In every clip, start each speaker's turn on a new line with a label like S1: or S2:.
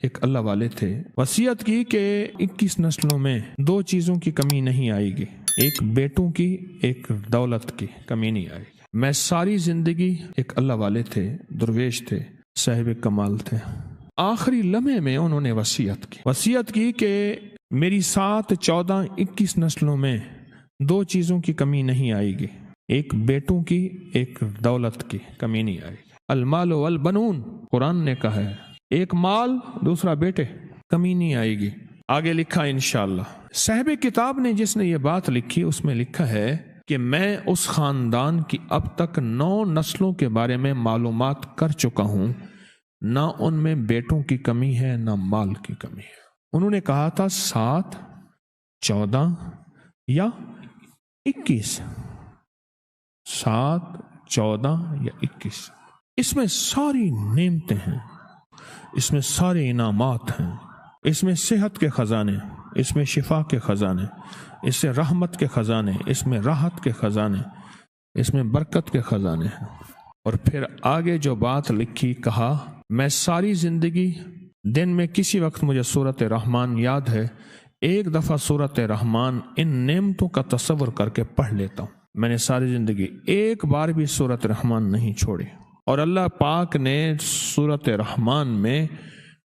S1: ایک اللہ والے تھے، وصیت کی کہ 21 نسلوں میں 2 چیزوں کی کمی نہیں آئے گی، ایک بیٹوں کی، ایک دولت کی کمی نہیں آئے گی۔ میں ساری زندگی، ایک اللہ والے تھے، درویش تھے، صاحب کمال تھے، آخری لمحے میں انہوں نے وصیت کی کہ میری 7، 14، 21 نسلوں میں 2 چیزوں کی کمی نہیں آئے گی، ایک بیٹوں کی، ایک دولت کی کمی نہیں آئے گی۔ المال والبنون، قرآن نے کہا ہے، ایک مال، دوسرا بیٹے، کمی نہیں آئے گی۔ آگے لکھا انشاءاللہ، صاحب کتاب نے جس نے یہ بات لکھی اس میں لکھا ہے کہ میں اس خاندان کی اب تک 9 نسلوں کے بارے میں معلومات کر چکا ہوں، نہ ان میں بیٹوں کی کمی ہے نہ مال کی کمی ہے۔ انہوں نے کہا تھا 7، 14 یا 21، 7، 14 یا 21، اس میں ساری نعمتیں ہیں، اس میں سارے انعامات ہیں، اس میں صحت کے خزانے، اس میں شفا کے خزانے، اس سے رحمت کے خزانے، اس میں راحت کے خزانے، اس میں برکت کے خزانے ہیں۔ اور پھر آگے جو بات لکھی، کہا میں ساری زندگی دن میں کسی وقت مجھے سورۃ رحمان یاد ہے، ایک دفعہ سورۃ رحمان ان نعمتوں کا تصور کر کے پڑھ لیتا ہوں۔ میں نے ساری زندگی ایک بار بھی سورۃ رحمان نہیں چھوڑی، اور اللہ پاک نے سورۃ رحمان میں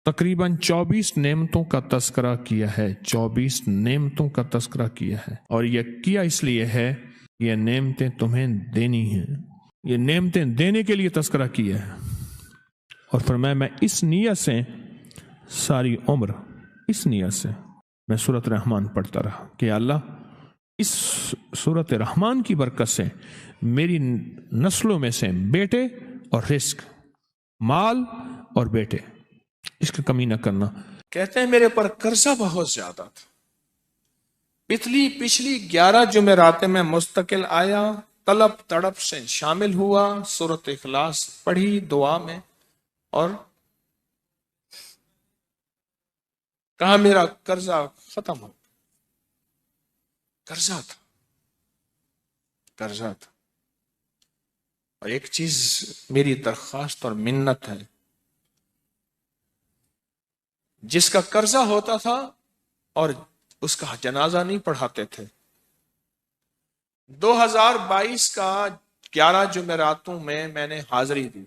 S1: تقریباً 24 نعمتوں کا تذکرہ کیا ہے، 24 نعمتوں کا تذکرہ کیا ہے، اور یہ کیا اس لیے ہے، یہ نعمتیں تمہیں دینی ہیں، یہ نعمتیں دینے کے لیے تذکرہ کیا ہے۔ اور فرمایا میں اس نیت سے ساری عمر، اس نیت سے میں سورۃ رحمان پڑھتا رہا کہ اللہ اس سورۃ رحمان کی برکت سے میری نسلوں میں سے بیٹے اور رزق، مال اور بیٹے، اس کی کمی نہ کرنا۔
S2: کہتے ہیں میرے پر قرضہ بہت زیادہ تھا، پچھلی 11 جمعراتیں میں مستقل آیا، طلب تڑپ سے شامل ہوا، سورۃ اخلاص پڑھی دعا میں، اور کہا میرا قرضہ ختم ہو۔ قرضہ تھا۔ اور ایک چیز میری درخواست اور منت ہے، جس کا قرضہ ہوتا تھا اور اس کا جنازہ نہیں پڑھاتے تھے، 2022 کا 11 جمعراتوں میں نے حاضری دی۔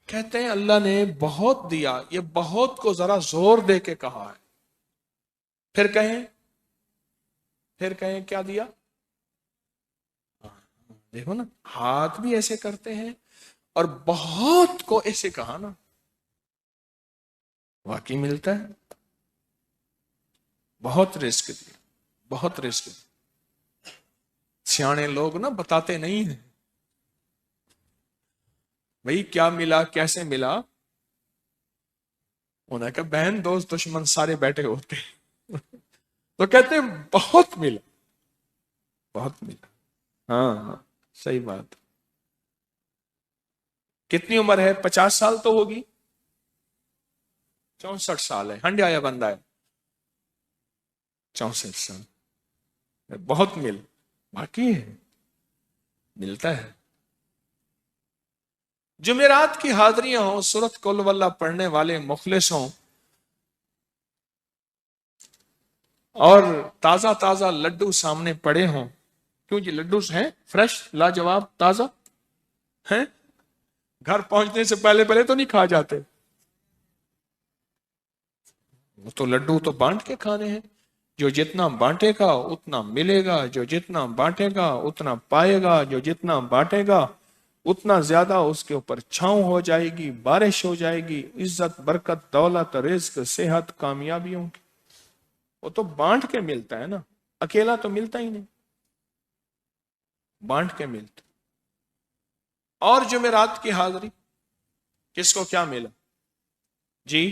S2: کہتے ہیں اللہ نے بہت دیا، یہ بہت کو ذرا زور دے کے کہا ہے، پھر کہیں کیا دیا؟ دیکھو نا، ہاتھ بھی ایسے کرتے ہیں اور بہت کو ایسے کہا نا، واقعی ملتا ہے۔ بہت رزق دیا، بہت رزق دیا۔ سیانے لوگ نا بتاتے نہیں ہیں بھئی کیا ملا، کیسے ملا، انہوں نے کہا بہن دوست دشمن سارے بیٹھے ہوتے تو کہتے ہیں بہت ملا، بہت ملا۔ ہاں صحیح بات۔ کتنی عمر ہے؟ 50 سال تو ہوگی، 64 سال ہے، ہنڈیا یا بندہ ہے، 64 سال، بہت باقی ہے، ملتا ہے۔ جمعرات کی حاضریاں ہوں، سورۃ قل واللہ پڑھنے والے مخلص ہوں، اور تازہ تازہ لڈو سامنے پڑے ہوں، کیوں جی لڈو ہیں فریش، لاجواب، تازہ ہیں، گھر پہنچنے سے پہلے تو نہیں کھا جاتے، وہ تو لڈو تو بانٹ کے کھانے ہیں، جو جتنا بانٹے گا اتنا ملے گا، جو جتنا بانٹے گا اتنا پائے گا، جو جتنا بانٹے گا اتنا زیادہ اس کے اوپر چھاؤں ہو جائے گی، بارش ہو جائے گی، عزت، برکت، دولت، رزق، صحت، کامیابیوں کی، وہ تو بانٹ کے ملتا ہے نا، اکیلا تو ملتا ہی نہیں، بانٹ کے ملتا۔ اور جمعرات کی حاضری کس کو کیا ملا جی؟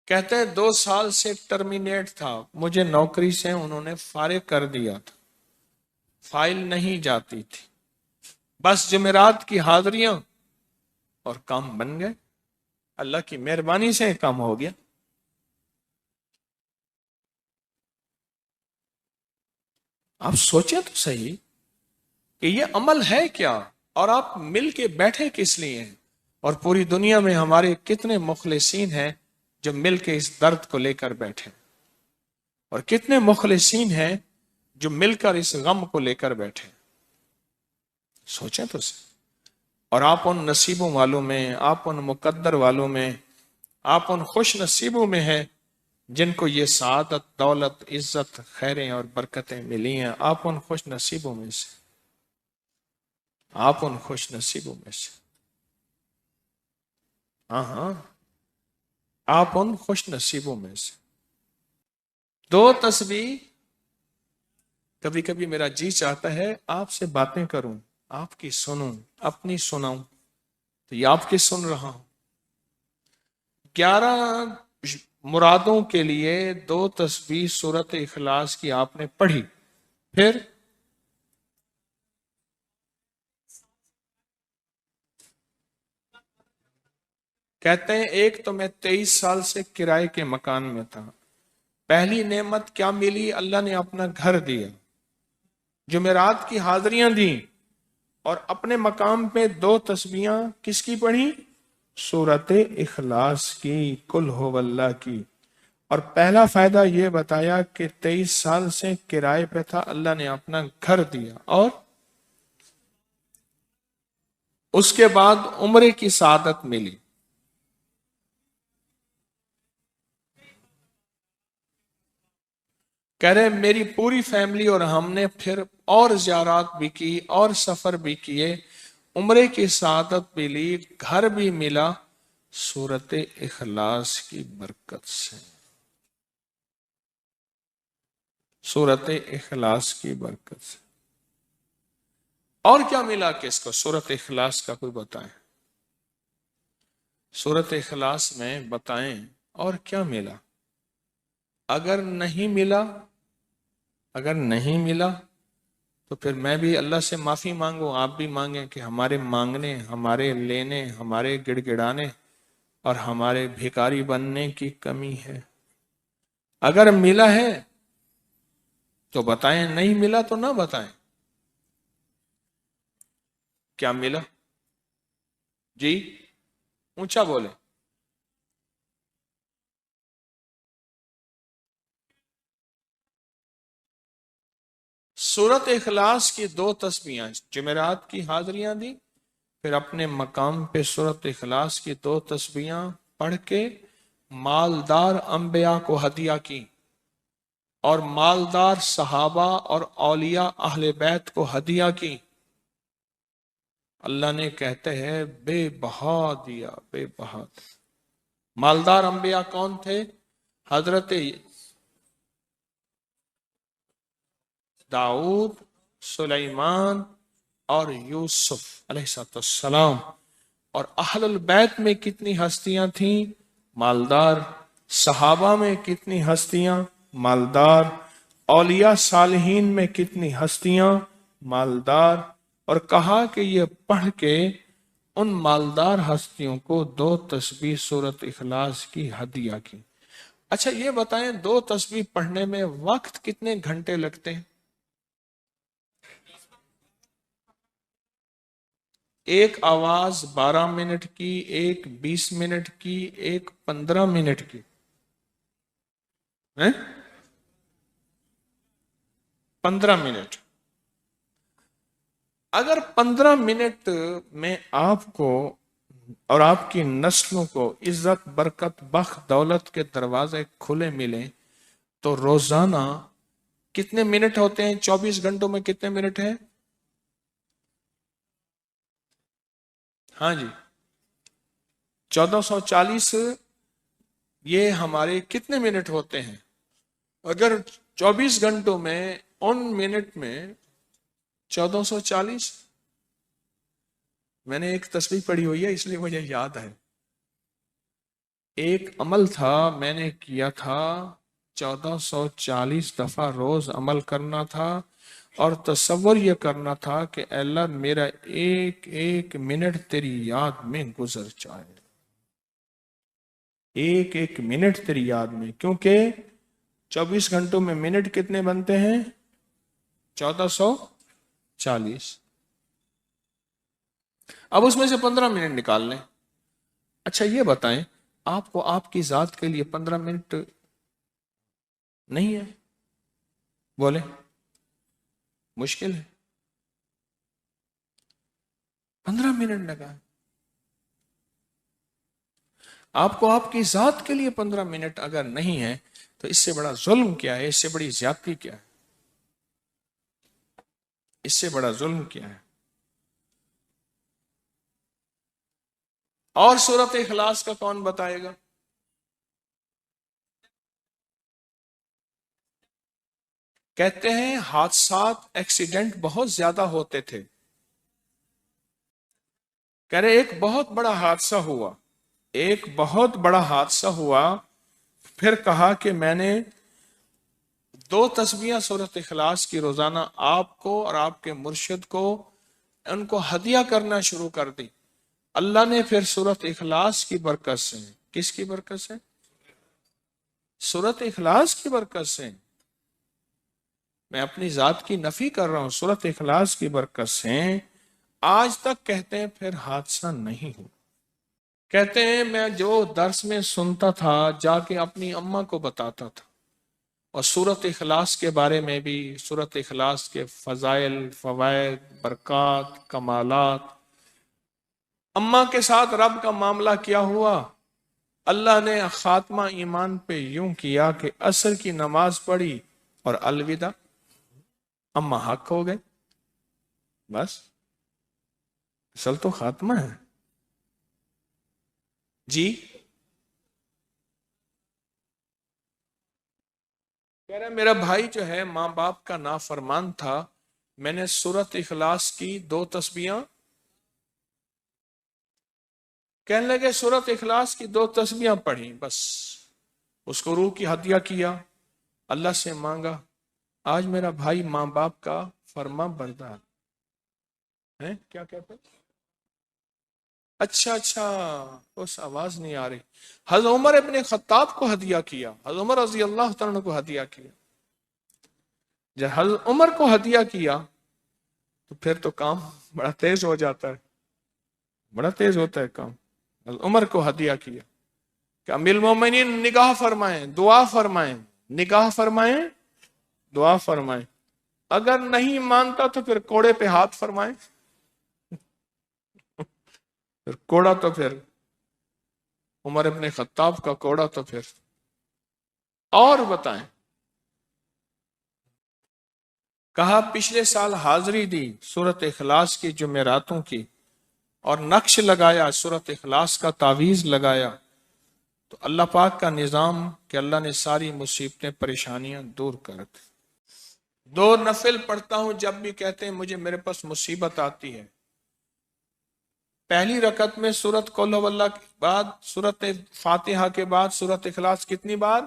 S2: کہتے ہیں 2 سال سے ٹرمینیٹ تھا، مجھے نوکری سے انہوں نے فارغ کر دیا تھا، فائل نہیں جاتی تھی، بس جمعرات کی حاضریاں اور کام بن گئے، اللہ کی مہربانی سے کام ہو گیا۔ آپ سوچیں تو صحیح کہ یہ عمل ہے کیا، اور آپ مل کے بیٹھے کس لیے ہیں؟ اور پوری دنیا میں ہمارے کتنے مخلصین ہیں جو مل کے اس درد کو لے کر بیٹھے، اور کتنے مخلصین ہیں جو مل کر اس غم کو لے کر بیٹھے؟ سوچیں تو صحیح۔ اور آپ ان نصیبوں والوں میں، آپ ان مقدر والوں میں، آپ ان خوش نصیبوں میں ہیں جن کو یہ سعادت، دولت، عزت، خیریں اور برکتیں ملی ہیں۔ آپ ان خوش نصیبوں میں سے، آپ ان خوش نصیبوں میں سے، ہاں ہاں، آپ ان خوش نصیبوں میں سے۔ دو تسبیح، کبھی کبھی میرا جی چاہتا ہے آپ سے باتیں کروں، آپ کی سنوں، اپنی سناؤں، تو یہ آپ کی سن رہا ہوں۔ 11 مرادوں کے لیے 2 تسبیح سورت اخلاص کی آپ نے پڑھی، پھر کہتے ہیں ایک تو میں 23 سال سے کرائے کے مکان میں تھا، پہلی نعمت کیا ملی؟ اللہ نے اپنا گھر دیا، جمعرات کی حاضریاں دیں، اور اپنے مقام پہ 2 تسبیحاں کس کی پڑھی؟ سورت اخلاص کی، قل ہو اللہ کی۔ اور پہلا فائدہ یہ بتایا کہ 23 سال سے کرائے پہ تھا، اللہ نے اپنا گھر دیا، اور اس کے بعد عمرے کی سعادت ملی۔ کہہ رہے میری پوری فیملی اور ہم نے پھر اور زیارات بھی کی اور سفر بھی کیے، عمرے کی سعادت بھی لی، گھر بھی ملا، سورت اخلاص کی برکت سے، سورت اخلاص کی برکت سے۔ اور کیا ملا کس کو؟ سورت اخلاص کا کوئی بتائیں، سورت اخلاص میں بتائیں اور کیا ملا؟ اگر نہیں ملا، اگر نہیں ملا تو پھر میں بھی اللہ سے معافی مانگوں، آپ بھی مانگیں کہ ہمارے مانگنے، ہمارے لینے، ہمارے گڑ گڑانے اور ہمارے بھیکاری بننے کی کمی ہے۔ اگر ملا ہے تو بتائیں، نہیں ملا تو نہ بتائیں۔ کیا ملا؟ جی اونچا بولے۔ سورت اخلاص کی 2 تسبیحاں، جمعرات کی حاضریاں دی، پھر اپنے مقام پہ سورت اخلاص کی 2 تسبیحاں پڑھ کے مالدار انبیاء کو ہدیہ کی، اور مالدار صحابہ اور اولیاء اہل بیت کو ہدیہ کی۔ اللہ نے کہتے ہیں بے بہا دیا، بے بہا دیا۔ مالدار انبیاء کون تھے؟ حضرت داؤد، سلیمان اور یوسف علیہ السلام۔ اور اہل البیت میں کتنی ہستیاں تھیں؟ مالدار۔ صحابہ میں کتنی ہستیاں؟ مالدار۔ اولیاء صالحین میں کتنی ہستیاں؟ مالدار۔ اور کہا کہ یہ پڑھ کے ان مالدار ہستیوں کو 2 تسبیح سورت اخلاص کی ہدیہ کی۔ اچھا یہ بتائیں 2 تسبیح پڑھنے میں وقت کتنے گھنٹے لگتے ہیں؟ ایک آواز 12 منٹ کی، ایک 20 منٹ کی، ایک 15 منٹ کی، 15 منٹ۔ اگر 15 منٹ میں آپ کو اور آپ کی نسلوں کو عزت، برکت، بخت، دولت کے دروازے کھلے ملیں تو روزانہ کتنے منٹ ہوتے ہیں؟ 24 گھنٹوں میں کتنے منٹ ہیں؟ ہاں جی 1440، یہ ہمارے کتنے منٹ ہوتے ہیں؟ اگر 24 گھنٹوں میں ان منٹ میں 1440، میں نے ایک تسبیح پڑھی ہوئی ہے اس لیے مجھے یاد ہے، ایک عمل تھا میں نے کیا تھا، 1440 دفعہ روز عمل کرنا تھا، اور تصور یہ کرنا تھا کہ اے اللہ میرا ایک ایک منٹ تیری یاد میں گزر جائے، ایک ایک منٹ تیری یاد میں، کیونکہ 24 گھنٹوں میں منٹ کتنے بنتے ہیں؟ 1440. اب اس میں سے 15 منٹ نکال لیں. اچھا یہ بتائیں آپ کو آپ کی ذات کے لیے 15 منٹ نہیں ہے؟ بولے مشکل ہے. 15 منٹ لگا. آپ کو آپ کی ذات کے لیے 15 منٹ اگر نہیں ہے تو اس سے بڑا ظلم کیا ہے؟ اس سے بڑی زیادتی کیا ہے؟ اس سے بڑا ظلم کیا ہے؟ اور سورۃ اخلاص کا کون بتائے گا؟ کہتے ہیں حادثات ایکسیڈنٹ بہت زیادہ ہوتے تھے. کہہ رہے ایک بہت بڑا حادثہ ہوا، ایک بہت بڑا حادثہ ہوا، پھر کہا کہ میں نے 2 تسبیحاں سورۃ اخلاص کی روزانہ آپ کو اور آپ کے مرشد کو ان کو ہدیہ کرنا شروع کر دی. اللہ نے پھر سورۃ اخلاص کی برکت سے، کس کی برکت سے؟ سورۃ اخلاص کی برکت سے. میں اپنی ذات کی نفی کر رہا ہوں، سورۃ اخلاص کی برکت سے آج تک کہتے ہیں پھر حادثہ نہیں ہوا. کہتے ہیں میں جو درس میں سنتا تھا جا کے اپنی اماں کو بتاتا تھا، اور سورۃ اخلاص کے بارے میں بھی، سورۃ اخلاص کے فضائل، فوائد، برکات، کمالات. اماں کے ساتھ رب کا معاملہ کیا ہوا؟ اللہ نے خاتمہ ایمان پہ یوں کیا کہ عصر کی نماز پڑھی اور الوداع، اماں حق ہو گئے. بس اصل تو خاتمہ ہے. جی کہہ رہا میرا بھائی جو ہے ماں باپ کا نافرمان تھا، میں نے سورۃ اخلاص کی 2 تسبیحاں، کہنے لگے سورۃ اخلاص کی 2 تسبیحاں پڑھی، بس اس کو روح کی ہدیہ کیا، اللہ سے مانگا. آج میرا بھائی ماں باپ کا فرما بردار ہے. کیا کہتے ہیں؟ اچھا اس آواز نہیں آ رہی. حضرت عمر ابن خطاب کو ہدیہ کیا، حضرت عمر رضی اللہ تعالیٰ کو ہدیہ کیا. جب حضرت عمر کو ہدیہ کیا تو پھر تو کام بڑا تیز ہو جاتا ہے، بڑا تیز ہوتا ہے کام. حضرت عمر کو ہدیہ کیا کہ امیر المومنین نگاہ فرمائیں، دعا فرمائیں، نگاہ فرمائیں، دعا فرمائیں. اگر نہیں مانتا تو پھر کوڑے پہ ہاتھ فرمائیں. پھر کوڑا تو پھر عمر ابن خطاب کا کوڑا تو پھر. اور بتائیں. کہا پچھلے سال حاضری دی سورۃ اخلاص کی جمعراتوں کی، اور نقش لگایا سورۃ اخلاص کا، تعویذ لگایا، تو اللہ پاک کا نظام کہ اللہ نے ساری مصیبتیں پریشانیاں دور کر دی. 2 نفل پڑھتا ہوں جب بھی کہتے ہیں مجھے میرے پاس مصیبت آتی ہے. پہلی رکعت میں سورۃ قل ہو اللہ کے بعد، سورۃ فاتحہ کے بعد سورۃ اخلاص کتنی بار؟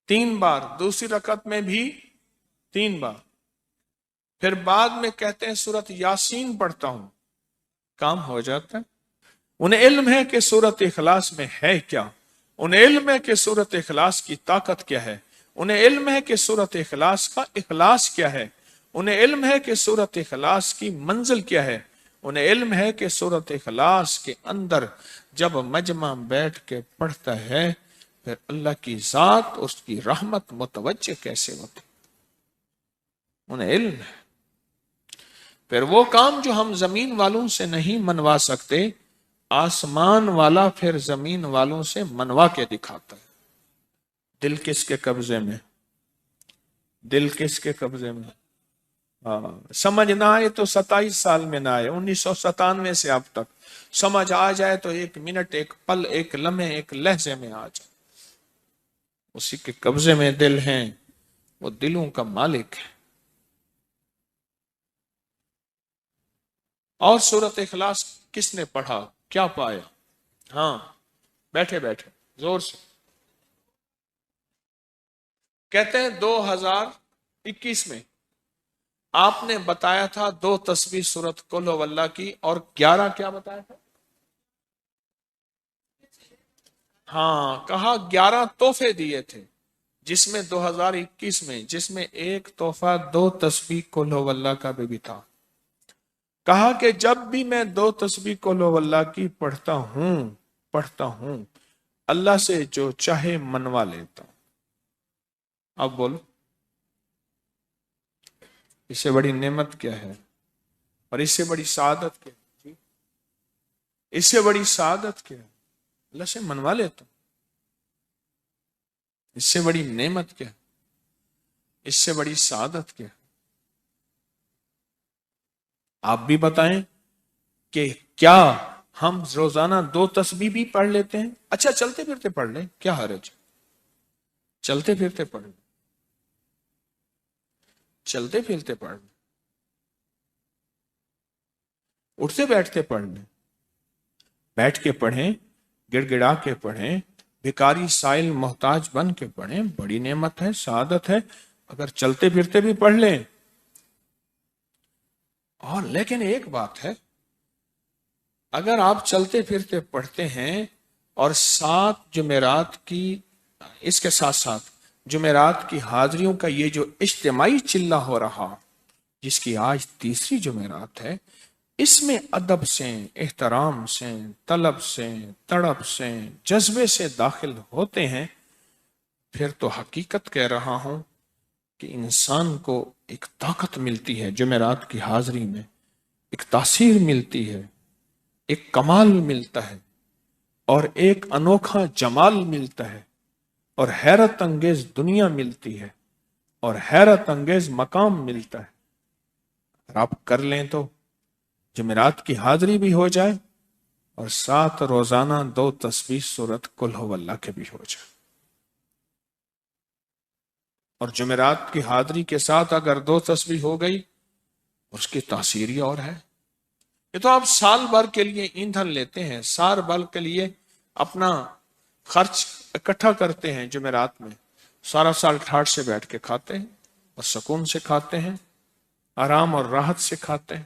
S2: 3 بار. دوسری رکعت میں بھی 3 بار. پھر بعد میں کہتے ہیں سورۃ یاسین پڑھتا ہوں، کام ہو جاتا ہے. انہیں علم ہے کہ سورۃ اخلاص میں ہے کیا، انہیں علم ہے کہ سورۃ اخلاص کی طاقت کیا ہے، انہیں علم ہے کہ سورۃ اخلاص کا اخلاص کیا ہے، انہیں علم ہے کہ سورۃ اخلاص کی منزل کیا ہے، انہیں علم ہے کہ سورۃ اخلاص کے اندر جب مجمع بیٹھ کے پڑھتا ہے پھر اللہ کی ذات، اس کی رحمت متوجہ کیسے ہوتی، انہیں علم ہے. پھر وہ کام جو ہم زمین والوں سے نہیں منوا سکتے، آسمان والا پھر زمین والوں سے منوا کے دکھاتا ہے. دل کس کے قبضے میں؟ دل کس کے قبضے میں؟ سمجھ نہ آئے تو 27 سال میں نہ آئے، 1997 سے اب تک. سمجھ آ جائے تو 1 منٹ، 1 پل، 1 لمحے، 1 لہجے میں آ جائے. اسی کے قبضے میں دل ہیں، وہ دلوں کا مالک ہے. اور سورۃ اخلاص کس نے پڑھا کیا پایا؟ ہاں بیٹھے بیٹھے زور سے کہتے ہیں 2021 میں آپ نے بتایا تھا 2 تسبیح سورۃ قل ہو اللہ کی، اور 11 کیا بتایا تھا؟ ہاں کہا 11 تحفے دیے تھے. جس میں 2021 میں جس میں ایک تحفہ 2 تسبیح قل ہو اللہ کا بھی تھا. کہا کہ جب بھی میں 2 تسبیح قل ہو اللہ کی پڑھتا ہوں اللہ سے جو چاہے منوا لیتا ہوں. اب بولو اس سے بڑی نعمت کیا ہے اور اس سے بڑی سعادت کیا ہے؟ اس سے بڑی سعادت کیا ہے؟ اللہ سے منوا لیتا ہوں. اس سے بڑی نعمت کیا ہے؟ اس سے بڑی سعادت کیا ہے؟ آپ بھی بتائیں کہ کیا ہم روزانہ 2 تسبیح بھی پڑھ لیتے ہیں؟ اچھا چلتے پھرتے پڑھ لیں، کیا حرج؟ چلتے پھرتے پڑھ لیں، چلتے پھرتے پڑھ لیں، اٹھتے بیٹھتے پڑھ لیں، بیٹھ کے پڑھیں، گڑ گڑا کے پڑھیں، بھکاری سائل محتاج بن کے پڑھیں. بڑی نعمت ہے، سعادت ہے اگر چلتے پھرتے بھی پڑھ لیں. اور لیکن ایک بات ہے، اگر آپ چلتے پھرتے پڑھتے ہیں اور 7 جمعرات کی اس کے ساتھ ساتھ جمعرات کی حاضریوں کا یہ جو اجتماعی چلہ ہو رہا، جس کی آج تیسری جمعرات ہے، اس میں ادب سے، احترام سے، طلب سے، تڑپ سے، جذبے سے داخل ہوتے ہیں، پھر تو حقیقت کہہ رہا ہوں کہ انسان کو ایک طاقت ملتی ہے، جمعرات کی حاضری میں ایک تاثیر ملتی ہے، ایک کمال ملتا ہے اور ایک انوکھا جمال ملتا ہے اور حیرت انگیز دنیا ملتی ہے اور حیرت انگیز مقام ملتا ہے. اگر آپ کر لیں تو جمعرات کی حاضری بھی ہو جائے اور ساتھ روزانہ 2 تسبیح سورت قل ہو اللہ کے بھی ہو جائے. اور جمعرات کی حاضری کے ساتھ اگر 2 تسبیح ہو گئی اس کی تاثیر ہی اور ہے. یہ تو آپ سال بھر کے لیے ایندھن لیتے ہیں، سال بھر کے لیے اپنا خرچ اکٹھا کرتے ہیں جمعرات میں، سارا سال ٹھاٹ سے بیٹھ کے کھاتے ہیں اور سکون سے کھاتے ہیں، آرام اور راحت سے کھاتے ہیں.